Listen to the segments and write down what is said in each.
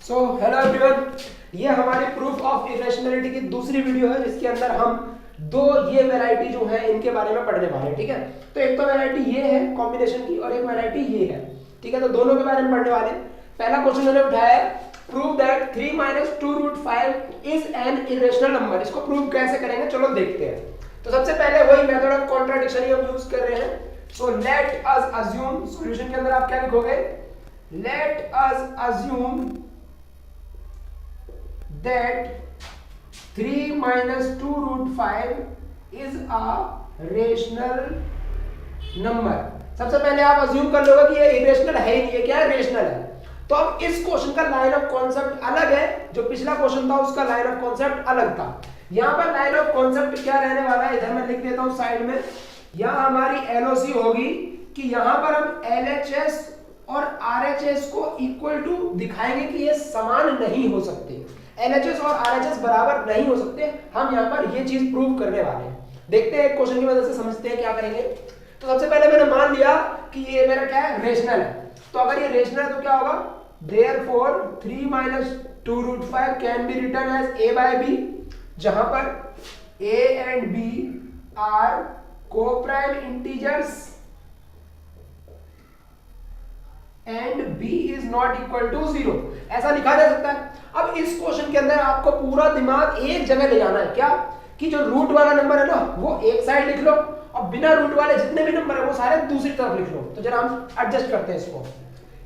So hello everyone, ये हमारी proof of irrationality की दूसरी वीडियो है जिसके अंदर हम दो ये वैरायटी जो है इनके बारे में पढ़ने वाले हैं। ठीक है, तो एक तो वैरायटी ये है कॉम्बिनेशन की और एक वैरायटी ये है। ठीक है, तो दोनों के बारे में पढ़ने वाले हैं। पहला क्वेश्चन मैंने उठाया है, prove that 3 - 2√5 is an irrational number. इसको प्रूव कैसे करेंगे, चलो देखते हैं। तो सबसे पहले वही मेथड ऑफ कॉन्ट्राडिक्शन ही हम यूज कर रहे हैं। So let us assume, solution के अंदर आप क्या लिखोगे, late us assume that 3 - 2√5 is a rational number। सबसे पहले आप अज्यूम कर लोगे कि ये इरेशनल है ही नहीं, ये क्या है, रेशनल है। तो अब इस क्वेश्चन का लाइन ऑफ कॉन्सेप्ट अलग है, जो पिछला क्वेश्चन था उसका लाइन ऑफ कॉन्सेप्ट अलग था। यहां पर लाइन ऑफ कॉन्सेप्ट क्या रहने वाला है, इधर मैं लिख देता हूं साइड में। यहां हमारी एलओसी होगी कि यहां पर हम एलएचएस और आरएचएस को इक्वल टू दिखाएंगे कि ये समान नहीं हो सकते, एलएचएस और आरएचएस बराबर नहीं हो सकते। हम यहाँ पर ये चीज प्रूव करने वाले हैं। देखते हैं क्वेश्चन की मदद से, समझते हैं क्या करेंगे। तो सबसे पहले मैंने मान लिया कि ये मेरा क्या है, रेशनल है। तो अगर ये रेशनल है तो क्या होगा, therefore 3 - 2√5 can be written as a by b, जहां पर a and b are coprime integers and b is not equal to 0, ऐसा लिखा जा सकता है। अब इस क्वेश्चन के अंदर आपको पूरा दिमाग एक जगह ले जाना है, क्या कि जो रूट वाला नंबर है ना वो एक साइड लिख लो और बिना रूट वाले जितने भी नंबर है वो सारे दूसरी तरफ लिख लो। तो जरा हम एडजस्ट करते हैं इसको।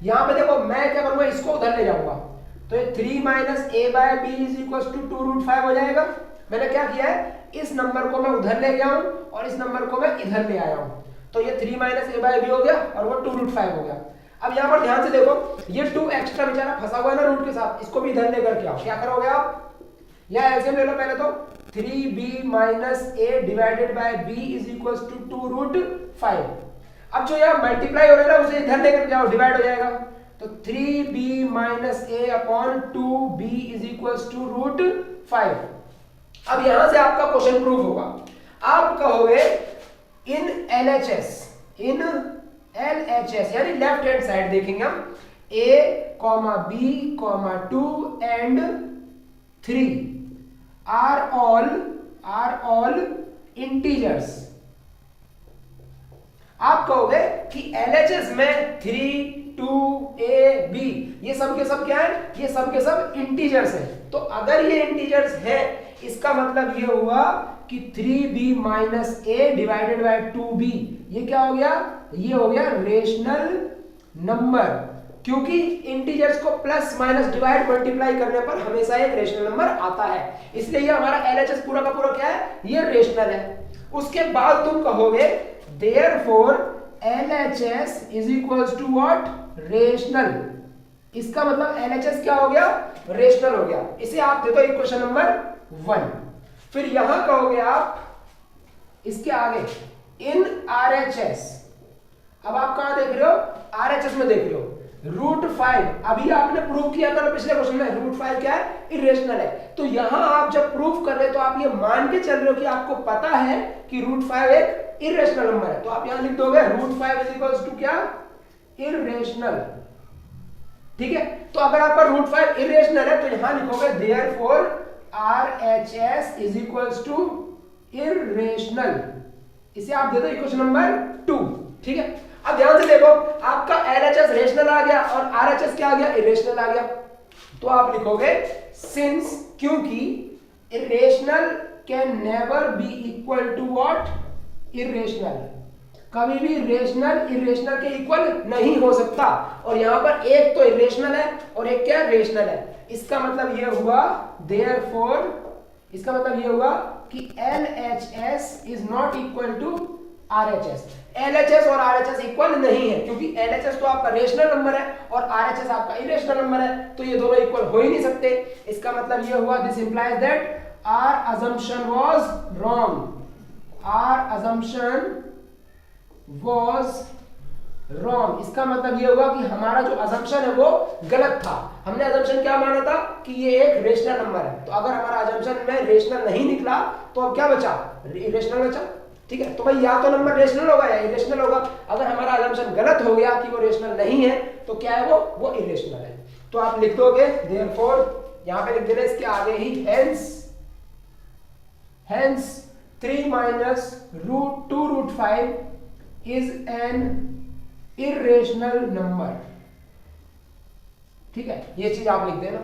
यहां पे देखो मैं क्या करूंगा, इसको उधर ले जाऊंगा, तो ये 3 - a by b is equal to 2√5 हो जाएगा। मैंने क्या किया है, इस नंबर को मैं उधर ले गया हूं और इस नंबर को मैं इधर ले आया हूं। तो ये 3 - a by b हो गया और वो 2√5 हो गया। अब यहां पर ध्यान से देखो, ये 2 एक्स्ट्रा बेचारा फंसा हुआ है ना रूट के साथ, इसको भी इधर लेकर के आओ। क्या करोगे आप, या एलसीएम ले लो पहले तो, 3b - a divided by b is equals to 2√5। अब जो यहां मल्टीप्लाई हो रहा है ना उसे इधर लेकर जाओ, डिवाइड हो जाएगा। तो 3b - a upon 2b is equals to √5। अब यहां से आपका क्वेश्चन प्रूव होगा। आप कहोगे इन एलएचएस, इन LHS यानी लेफ्ट हैंड साइड देखेंगे हम, A, B, 2 and 3 are all integers। आप कहोगे कि LHS में 3, 2, A, B ये सब के सब क्या है, ये सब के सब इंटीजर्स हैं। तो अगर ये इंटीजर्स है इसका मतलब ये हुआ कि 3b - a divided bye 2b, ये क्या हो गया, ये हो गया रेशनल नंबर। क्योंकि इंटीजर्स को प्लस माइनस डिवाइड मल्टीप्लाई करने पर हमेशा एक रेशनल नंबर आता है, इसलिए ये हमारा एलएचएस पूरा का पूरा क्या है, ये रेशनल है। उसके बाद तुम कहोगे therefore LHS is equals to what, rational. इसका मतलब एलएचएस क्या हो गया, रेशनल हो गया। इसे आप दे दो इक्वेशन नंबर 1। फिर यहां कहोगे आप इसके आगे इन आरएचएस। अब आप कहां देख रहे हो, आरएचएस में देख रहे हो। √5 अभी आपने प्रूव किया था पिछले क्वेश्चन में, √5 क्या है, इरेशनल है। तो यहां आप जब प्रूव कर रहे हो तो आप ये मान के चल रहे हो कि आपको पता है कि √5 एक इरेशनल नंबर है। तो आप यहां लिख दोगे √5 इज इक्वल्स टू क्या, इरेशनल। ठीक है, तो अगर आपका √5 इरेशनल है तो यहां लिखोगे therefore RHS is equals to irrational. इसे आप दे दो इक्वेशन नंबर 2। ठीक है, अब ध्यान से देखो, आपका LHS रेशनल आ गया और RHS क्या आ गया, इरेशनल आ गया। तो आप लिखोगे सिंस, क्योंकि irrational can never be equal to what, irrational. कभी भी रेशनल इरेशनल के इक्वल नहीं हो सकता। और यहां पर एक तो इरेशनल है और एक क्या, रेशनल है। इसका मतलब यह हुआ देयरफॉर, इसका मतलब यह हुआ कि LHS is not equal to RHS। LHS और RHS इक्वल नहीं है, क्योंकि LHS तो आपका रेशनल नंबर है और RHS आपका इरेशनल नंबर है, तो ये दोनों इक्वल हो ही नहीं सकते। इसका मतलब यह हुआ, this implies that our assumption was wrong, our assumption was wrong। इसका मतलब ये हुआ कि हमारा जो assumption है वो गलत था। हमने assumption क्या माना था कि ये एक रेशनल नंबर है। तो अगर हमारा assumption में रेशनल नहीं निकला तो अब क्या बचा, इरेशनल बचा। ठीक है, तो भाई या तो नंबर रेशनल होगा या इरेशनल होगा। अगर हमारा अजम्पशन गलत हो गया कि वो रेशनल नहीं है तो क्या है वो इरेशनल है। तो आप लिख दोगे देयरफॉर, यहां पे लिख देना इसके आगे ही hence 3 minus root 2 root 5 is an irrational number। ठीक है, ये चीज आप लिख देना।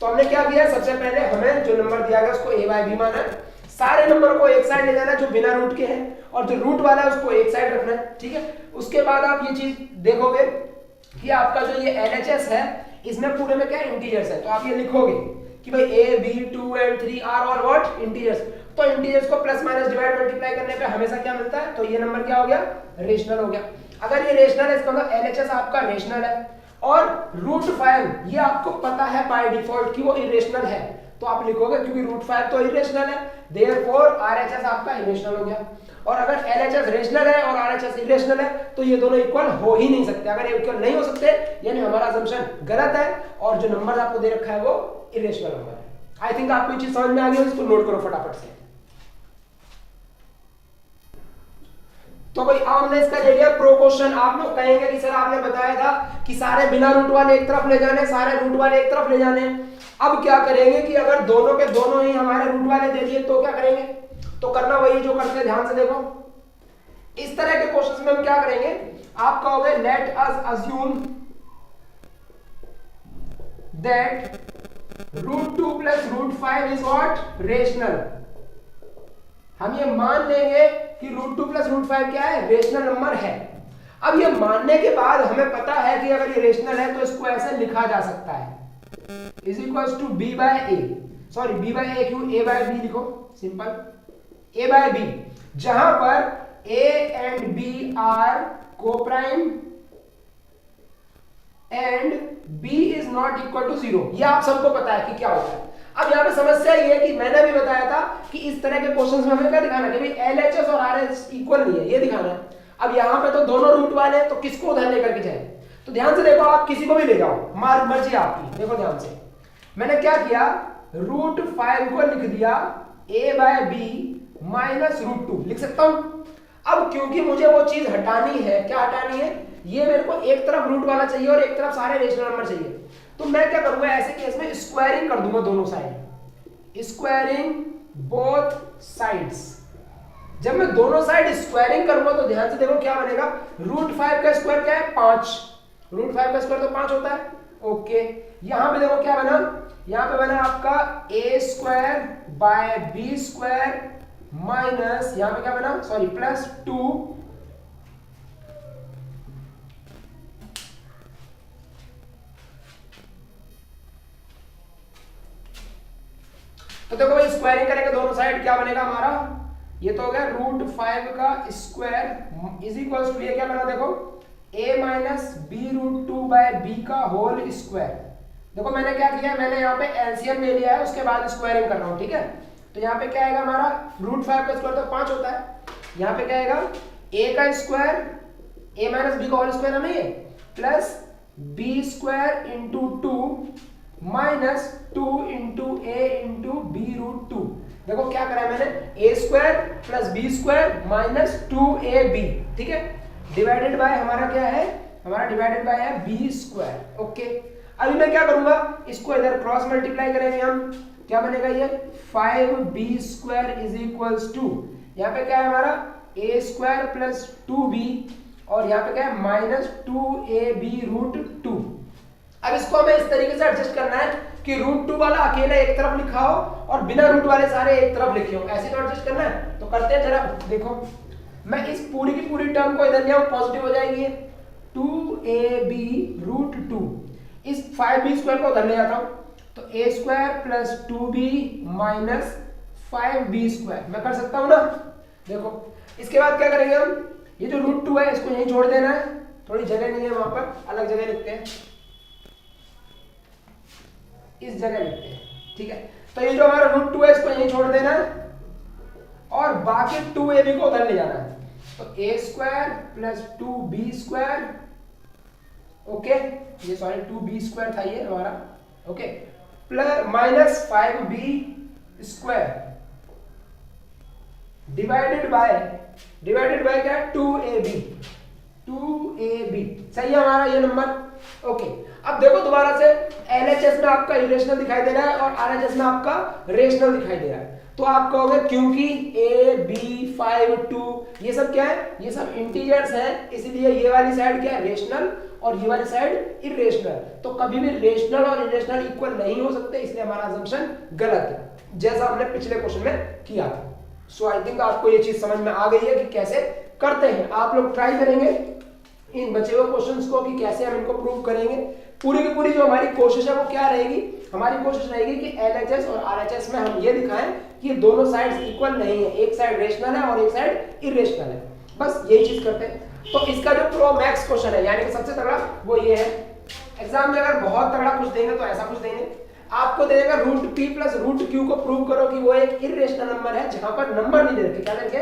तो हमने क्या किया, सबसे पहले हमें जो नंबर दिया गया उसको a बाय b माना, सारे नंबर को एक साइड ले जाना जो बिना रूट के हैं, और जो रूट वाला है उसको एक साइड रखना है। ठीक है, उसके बाद आप ये चीज देखोगे कि आपका जो ये LHS है इसमें पूरे में क्या इंटीजर्स है। तो आप ये लिखोगे कि भाई a b 2 and 3 are all what integers. तो इंटीजर्स को प्लस माइनस डिवाइड मल्टीप्लाई करने पे हमेशा क्या मिलता है, तो ये नंबर क्या हो गया, रेशनल हो गया। अगर ये रेशनल है इसका मतलब LHS आपका रेशनल है, और रूट 5 ये आपको पता है बाय डिफॉल्ट कि वो इरेशनल है, तो आप लिखोगे क्योंकि रूट 5 तो इरेशनल है, देयरफॉर RHS आपका इरेशनल हो गया। और अगर LHS रेशनल है और RHS इरेशनल है तो ये दोनों इक्वल हो ही नहीं सकते। अगर ये इक्वल नहीं हो सकते यानी हमारा असम्पशन गलत है और जो नंबर आपको दे रखा है वो इरेशनल नंबर है। आई थिंक आपको ये चीज समझ में आ गई, इसको नोट करो फटाफट से। तो भाई अब हमने इसका ले लिया प्रो क्वेश्चन। आप लोग कहेंगे कि सर आपने बताया था कि सारे बिना रूट वाले एक तरफ ले जाने, सारे रूट वाले एक तरफ ले जाने। अब क्या करेंगे कि अगर दोनों के दोनों ही हमारे रूट वाले दे दिए तो क्या करेंगे, तो करना वही जो करते हैं, ध्यान से देखो। इस तरह के क्वेश्चंस में हम क्या करेंगे, आप कहोगे let us assume that root 2 plus root 5 is what rational. हम ये मान लेंगे कि रूट 2 प्लस रूट 5 क्या है, रेशनल नंबर है। अब ये मानने के बाद हमें पता है कि अगर ये रेशनल है तो इसको ऐसे लिखा जा सकता है is equal to b by a, sorry b by a क्यों, a बाय b लिखो, सिंपल a बाय b, जहां पर a and b are coprime and b is not equal to 0। ये आप सबको पता है कि क्या होता है। अब यहाँ पे समस्या ये है कि मैंने भी बताया था कि इस तरह के क्वेश्चंस में हमें क्या दिखाना है कि भाई LHS और RHS इक्वल नहीं है, ये दिखाना है। अब यहाँ पे तो दोनों रूट वाले हैं तो किसको उधर लेकर के जाए, तो ध्यान से देखो, आप किसी को भी ले जाओ, मर्जी आपकी। देखो ध्यान से, मैंने क्या किया, रूट 5 को लिख दिया a by b minus root 2 लिख सकता हूं। अब क्योंकि मुझे वो चीज हटानी है, क्या हटानी है, ये मेरे को एक तरफ रूट वाला चाहिए और एक तरफ सारे रेशनल नंबर चाहिए, तो मैं क्या करूंगा, ऐसे केस में स्क्वायरिंग कर दूंगा दोनों साइड, स्क्वायरिंग बोथ साइड्स। जब मैं दोनों साइड स्क्वायरिंग करूंगा तो ध्यान से देखो क्या बनेगा, रूट 5 का स्क्वायर क्या है, 5, रूट 5 का स्क्वायर तो 5 होता है। ओके, यहां पे देखो क्या बना, यहां पे बना आपका a square by b square minus यहां पे क्या बना, सॉरी प्लस 2 तो देखो भाई स्क्वायरिंग करेंगे दोनों साइड, क्या बनेगा हमारा, ये तो हो गया रूट 5 का स्क्वायर इज इक्वल टू ये क्या बना, देखो a minus b root 2 by b का होल स्क्वायर। देखो मैंने क्या किया, मैंने यहाँ पे एलसीएम ले लिया है, उसके बाद स्क्वायरिंग कर रहा हूँ। ठीक है, तो यहाँ पे क्या आएगा हमारा, रूट 5 का स्क्वायर तो 5 होता है, यहाँ पे क्या आएगा a का स्क्वायर, a माइनस बी का होल स्क्वायर है ना ये, plus B square into 2 minus 2 into A into B root 2। देखो क्या करा है मैंने, a square plus B square minus 2ab, ठीक है, डिवाइडेड बाय हमारा क्या है, हमारा डिवाइडेड बाय है बी स्क्वायर। ओके, अभी मैं क्या करूंगा, इसको इधर क्रॉस मल्टीप्लाई करेंगे हम, क्या बनेगा ये 5b square is equals to, यहाँ पे क्या है हमारा a स्क्वायर प्लस 2b और यहाँ पे क्या है माइनस 2ab रूट 2। अब इसको हमें इस तरीके से एडजस्ट करना है कि रूट 2 वाला अकेला एक तरफ लिखा हो और बिना रूट वाले सारे एक तरफ लिखे हो, ऐसे तो एडजस्ट करना है। तो करते हैं जरा, देखो मैं इस पूरी की पूरी टर्म को इधर ले आऊं, पॉजिटिव हो जाएगी 2ab रूट 2, इस 5b स्क्वायर को उधर ले जाता हूं, तो a square plus 2b minus 5b square मैं कर सकता हूं ना। देखो इसके बाद क्या करेंगे हम, ये जो रूट 2 है इसको यहीं छोड़ देना है, थोड़ी जगह नहीं है वहां पर, अलग जगह लिखते हैं, इस जगह लिखते हैं। ठीक है, तो ये जो हमारा रूट 2 है इसको यहीं छोड़ देना है और बाकी 2ab को उधर ले जाना है, तो a square plus 2b square, okay ये सॉरी 2b स्क्वायर था ये हमारा, okay plus minus 5b square divided by क्या है 2ab सही है हमारा ये नंबर। ओके अब देखो दोबारा से LHS में आपका इरेशनल दिखाई दे रहा है और RHS में आपका रेशनल दिखाई दे रहा है, तो आप कहोगे क्योंकि a b 5 2 ये सब क्या है, ये सब इंटीजर्स हैं, इसलिए ये वाली साइड क्या है रेशनल और ये वाली साइड इरेशनल। तो कभी भी रेशनल और इरेशनल इक्वल नहीं हो सकते, इसलिए हमारा असम्पशन गलत है, जैसा हमने पिछले क्वेश्चन में किया था। सो आई थिंक आपको ये चीज समझ में आ गई है कि कैसे करते हैं। आप लोग ट्राई करेंगे इन बचे हुए क्वेश्चंस को कि कैसे हम इनको प्रूव करेंगे। पूरी की पूरी जो हमारी कोशिश है वो क्या रहेगी, हमारी कोशिश रहेगी कि LHS और RHS में हम ये दिखाएं कि दोनों साइड्स इक्वल नहीं है, एक साइड रेशनल है और एक साइड इरेशनल है, बस यही चीज करते हैं। तो इसका जो प्रो मैक्स क्वेश्चन है यानी कि सबसे तगड़ा वो ये है। एग्जाम में अगर बहुत तगड़ा कुछ देंगे तो ऐसा कुछ देंगे, आपको दे देगा √p + √q को प्रूव करो कि वो एक इरेशनल नंबर है जहां पर नंबर नहीं दे रखे, क्या दे रखे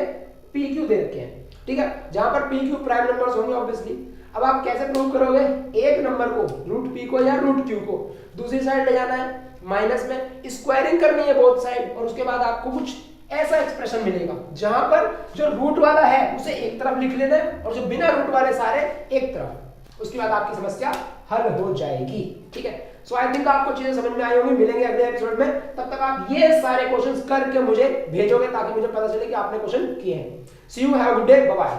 pq दे रखे हैं, ठीक है, जहां पर pq प्राइम नंबर्स होंगे ऑब्वियसली। अब आप कैसे प्रूव करोगे, एक नंबर को √p को या √q को दूसरी साइड ले जाना है माइनस में, स्क्वायरिंग करनी है बोथ साइड और उसके बाद आपको कुछ ऐसा एक्सप्रेशन मिलेगा जहां पर जो रूट वाला है उसे एक तरफ लिख लेना है और जो बिना रूट वाले सारे एक तरफ, उसके बाद आपकी समस्या हल हो जाएगी, ठीक है। सो आई थिंक आपको चीजें समझ में आई होंगी। मिलेंगे अगले एपिसोड में, तब तक आप ये सारे क्वेश्चंस करके मुझे भेजोगे ताकि मुझे पता चले कि आपने क्वेश्चन किए हैं। See you, have a good day, bye bye.